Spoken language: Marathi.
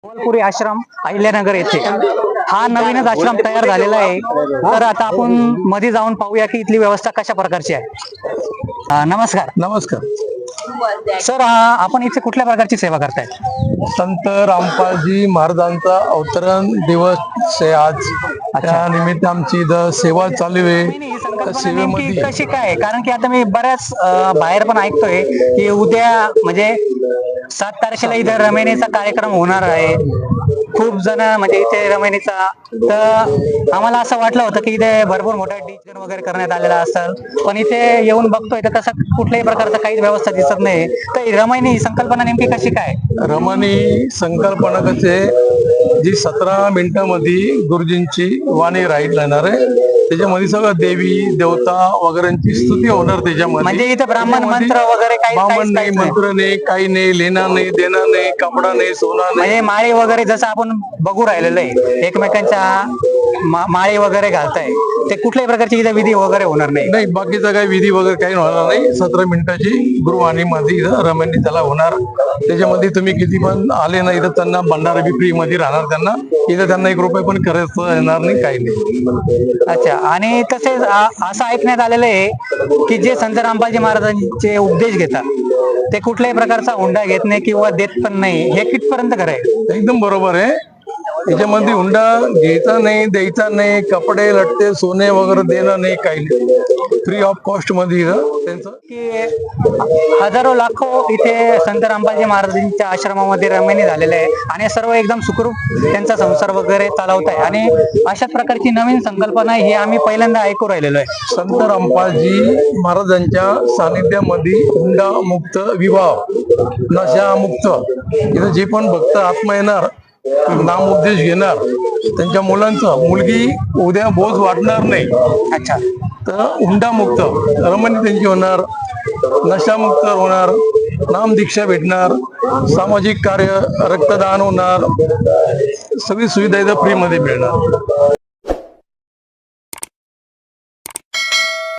पुरी आश्रम अहिल्यानगर येथे हा नवीनच आश्रम तयार झालेला आहे। तर आता आपण मध्ये जाऊन पाहूया की इथली व्यवस्था कशा प्रकारची आहे। नमस्कार। नमस्कार सर, आपण इथे कुठल्या प्रकारची सेवा करताय? संत रामपालजी महाराजांचा अवतरण दिवस आहे आज। त्या निमित्त आमची इथं सेवा चालू आहे। ही संकल्पना नेमकी सेवेमध्ये कशी काय? कारण की आता मी बऱ्याच बाहेर पण ऐकतोय की उद्या म्हणजे 7 तारखेला इथे रमेणीचा कार्यक्रम होणार आहे। खूप जण म्हणजे इथे रमेणीचा, तर आम्हाला असं वाटलं होतं की इथे भरपूर मोठा डीजे वगैरे करण्यात आलेला असेल, पण इथे येऊन बघतोय तर तसं कुठल्याही प्रकारचं काहीच व्यवस्था दिसत नाही। तर रमेणी ही संकल्पना नेमकी कशी काय? रमणी संकल्पना कसे जी 17 मिनिटांमध्ये गुरुजींची वाणी राहील राहणार आहे। त्याच्यामध्ये सगळं देवी देवता वगैरेची स्तुती होणार त्याच्यामध्ये। म्हणजे इथे ब्राह्मण मंत्र वगैरे काही ब्राह्मण नाही, मंत्र नाही, काही नाही, लेणं नाही, देणं नाही, कपडा नाही, सोना नाही। म्हणजे माळी वगैरे जसं आपण बघू राहिलेलं आहे, एकमेकांच्या माळी वगैरे घालताय, ते कुठल्याही प्रकारची इथे विधी वगैरे होणार नाही? नाही, बाकीचा काही विधी वगैरे काही होणार नाही। 17 मिनिटाची गुरुवाणी मध्ये रमणी त्याला होणार। त्याच्यामध्ये तुम्ही किती पण आले नाही तर त्यांना भंडारा बी फ्री मध्ये राहणार। त्यांना इथं त्यांना 1 रुपये पण खर्च येणार नाही, काही नाही। अच्छा, आणि तसेच असं ऐकण्यात आलेलं आहे की जे संत रामपालजी महाराजांचे उपदेश घेतात ते कुठल्याही प्रकारचा हुंडा घेत नाही किंवा देत पण नाही, हे कितपर्यंत खरं आहे? एकदम बरोबर आहे। त्याच्यामध्ये हुंडा घ्यायचा नाही, द्यायचा नाही, कपडे लटते सोने वगैरे देणं नाही, काही नाही। फ्री ऑफ कॉस्ट मध्ये त्यांचं की हजारो लाखो इथे संत रामपालजी महाराजांच्या आश्रमामध्ये रमणी झालेले आहे आणि सर्व एकदम सुखरूप त्यांचा संसार वगैरे चालवत आहे। आणि अशाच प्रकारची नवीन संकल्पना ही आम्ही पहिल्यांदा ऐकू राहिलेलो आहे। संत रामपालजी महाराजांच्या सानिध्यामध्ये हुंडा मुक्त, विवाह नशा मुक्त, इथं जे पण भक्त आत्मा येणार, नामोपदेश घेणार, त्यांच्या मुलांचं मुलगी उद्या बोज वाटणार नाही। अच्छा, तर हुंडा मुक्त रमणी त्यांची होणार, नशामुक्त होणार, नाम दीक्षा भेटणार, सामाजिक कार्य, रक्तदान होणार, सगळी सुविधा इथं फ्री मध्ये मिळणार।